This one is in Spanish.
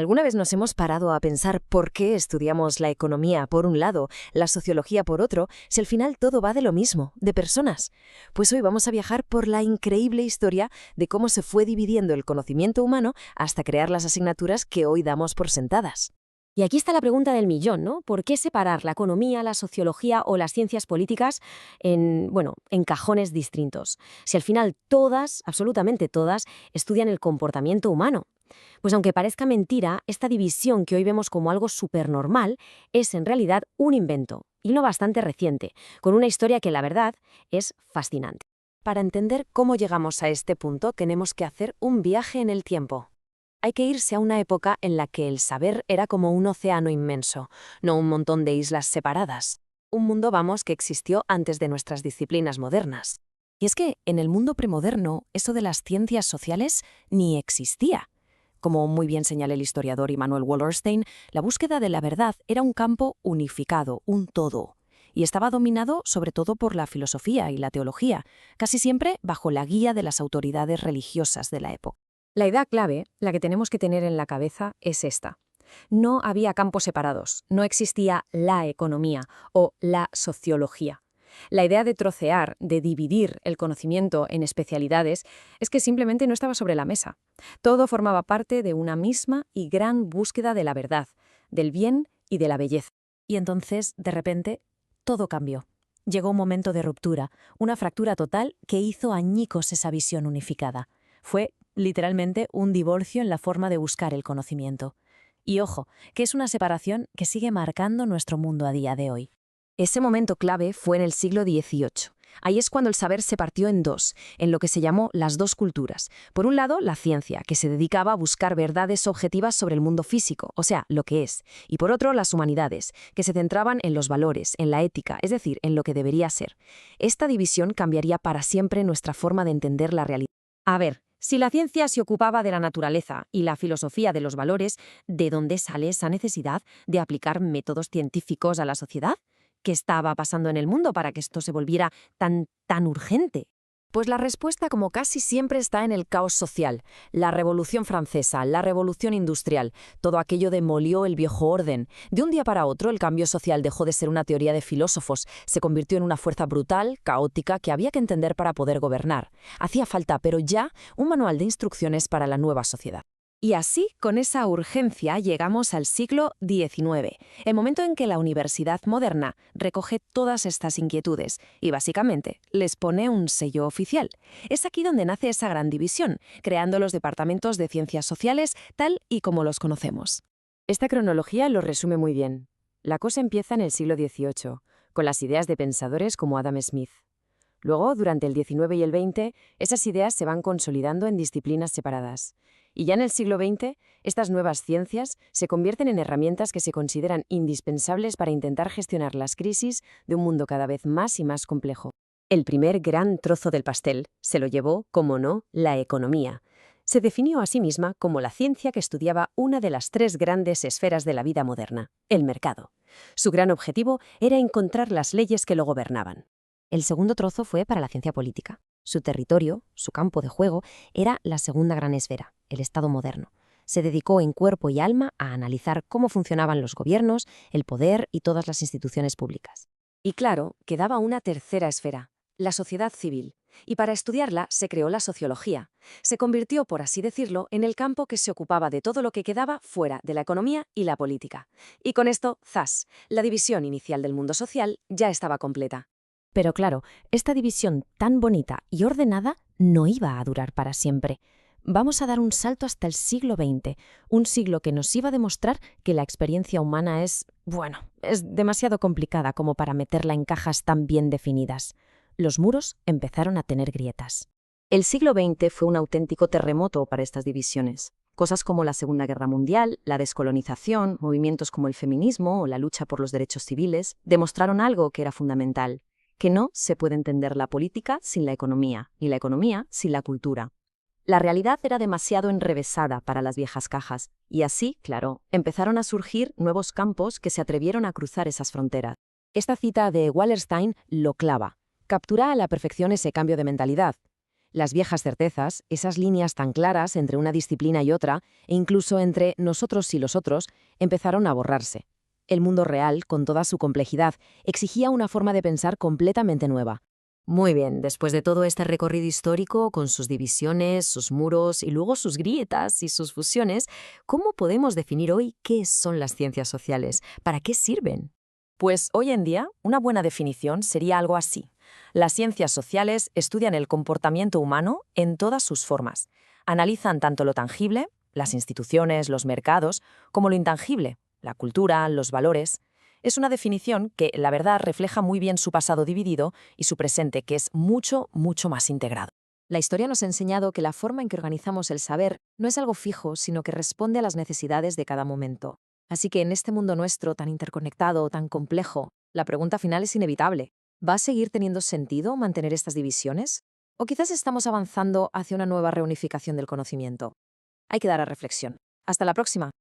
¿Alguna vez nos hemos parado a pensar por qué estudiamos la economía por un lado, la sociología por otro, si al final todo va de lo mismo, de personas? Pues hoy vamos a viajar por la increíble historia de cómo se fue dividiendo el conocimiento humano hasta crear las asignaturas que hoy damos por sentadas. Y aquí está la pregunta del millón, ¿no? ¿Por qué separar la economía, la sociología o las ciencias políticas en cajones distintos? Si al final todas, absolutamente todas, estudian el comportamiento humano. Pues aunque parezca mentira, esta división que hoy vemos como algo supernormal es en realidad un invento, y no bastante reciente, con una historia que la verdad es fascinante. Para entender cómo llegamos a este punto, tenemos que hacer un viaje en el tiempo. Hay que irse a una época en la que el saber era como un océano inmenso, no un montón de islas separadas. Un mundo, vamos, que existió antes de nuestras disciplinas modernas. Y es que en el mundo premoderno, eso de las ciencias sociales ni existía. Como muy bien señala el historiador Immanuel Wallerstein, la búsqueda de la verdad era un campo unificado, un todo, y estaba dominado sobre todo por la filosofía y la teología, casi siempre bajo la guía de las autoridades religiosas de la época. La idea clave, la que tenemos que tener en la cabeza, es esta. No había campos separados, no existía la economía o la sociología. La idea de trocear, de dividir el conocimiento en especialidades, es que simplemente no estaba sobre la mesa. Todo formaba parte de una misma y gran búsqueda de la verdad, del bien y de la belleza. Y entonces, de repente, todo cambió. Llegó un momento de ruptura, una fractura total que hizo añicos esa visión unificada. Fue literalmente un divorcio en la forma de buscar el conocimiento. Y ojo, que es una separación que sigue marcando nuestro mundo a día de hoy. Ese momento clave fue en el siglo XVIII. Ahí es cuando el saber se partió en dos, en lo que se llamó las dos culturas. Por un lado, la ciencia, que se dedicaba a buscar verdades objetivas sobre el mundo físico, o sea, lo que es. Y por otro, las humanidades, que se centraban en los valores, en la ética, es decir, en lo que debería ser. Esta división cambiaría para siempre nuestra forma de entender la realidad. A ver, si la ciencia se ocupaba de la naturaleza y la filosofía de los valores, ¿de dónde sale esa necesidad de aplicar métodos científicos a la sociedad? ¿Qué estaba pasando en el mundo para que esto se volviera tan urgente? Pues la respuesta, como casi siempre, está en el caos social. La Revolución Francesa, la Revolución Industrial, todo aquello demolió el viejo orden. De un día para otro, el cambio social dejó de ser una teoría de filósofos, se convirtió en una fuerza brutal, caótica, que había que entender para poder gobernar. Hacía falta, pero ya, un manual de instrucciones para la nueva sociedad. Y así, con esa urgencia, llegamos al siglo XIX, el momento en que la universidad moderna recoge todas estas inquietudes y, básicamente, les pone un sello oficial. Es aquí donde nace esa gran división, creando los departamentos de ciencias sociales tal y como los conocemos. Esta cronología lo resume muy bien. La cosa empieza en el siglo XVIII, con las ideas de pensadores como Adam Smith. Luego, durante el XIX y el XX, esas ideas se van consolidando en disciplinas separadas. Y ya en el siglo XX, estas nuevas ciencias se convierten en herramientas que se consideran indispensables para intentar gestionar las crisis de un mundo cada vez más y más complejo. El primer gran trozo del pastel se lo llevó, como no, la economía. Se definió a sí misma como la ciencia que estudiaba una de las tres grandes esferas de la vida moderna, el mercado. Su gran objetivo era encontrar las leyes que lo gobernaban. El segundo trozo fue para la ciencia política. Su territorio, su campo de juego, era la segunda gran esfera, el Estado moderno. Se dedicó en cuerpo y alma a analizar cómo funcionaban los gobiernos, el poder y todas las instituciones públicas. Y claro, quedaba una tercera esfera, la sociedad civil. Y para estudiarla se creó la sociología. Se convirtió, por así decirlo, en el campo que se ocupaba de todo lo que quedaba fuera de la economía y la política. Y con esto, ¡zas!, la división inicial del mundo social ya estaba completa. Pero claro, esta división tan bonita y ordenada no iba a durar para siempre. Vamos a dar un salto hasta el siglo XX, un siglo que nos iba a demostrar que la experiencia humana es demasiado complicada como para meterla en cajas tan bien definidas. Los muros empezaron a tener grietas. El siglo XX fue un auténtico terremoto para estas divisiones. Cosas como la Segunda Guerra Mundial, la descolonización, movimientos como el feminismo o la lucha por los derechos civiles demostraron algo que era fundamental: que no se puede entender la política sin la economía, ni la economía sin la cultura. La realidad era demasiado enrevesada para las viejas cajas, y así, claro, empezaron a surgir nuevos campos que se atrevieron a cruzar esas fronteras. Esta cita de Wallerstein lo clava. Captura a la perfección ese cambio de mentalidad. Las viejas certezas, esas líneas tan claras entre una disciplina y otra, e incluso entre nosotros y los otros, empezaron a borrarse. El mundo real, con toda su complejidad, exigía una forma de pensar completamente nueva. Muy bien, después de todo este recorrido histórico, con sus divisiones, sus muros y luego sus grietas y sus fusiones, ¿cómo podemos definir hoy qué son las ciencias sociales? ¿Para qué sirven? Pues hoy en día, una buena definición sería algo así. Las ciencias sociales estudian el comportamiento humano en todas sus formas. Analizan tanto lo tangible, las instituciones, los mercados, como lo intangible, la cultura, los valores. Es una definición que, la verdad, refleja muy bien su pasado dividido y su presente, que es mucho, mucho más integrado. La historia nos ha enseñado que la forma en que organizamos el saber no es algo fijo, sino que responde a las necesidades de cada momento. Así que en este mundo nuestro tan interconectado, tan complejo, la pregunta final es inevitable. ¿Va a seguir teniendo sentido mantener estas divisiones? ¿O quizás estamos avanzando hacia una nueva reunificación del conocimiento? Hay que dar a reflexión. Hasta la próxima.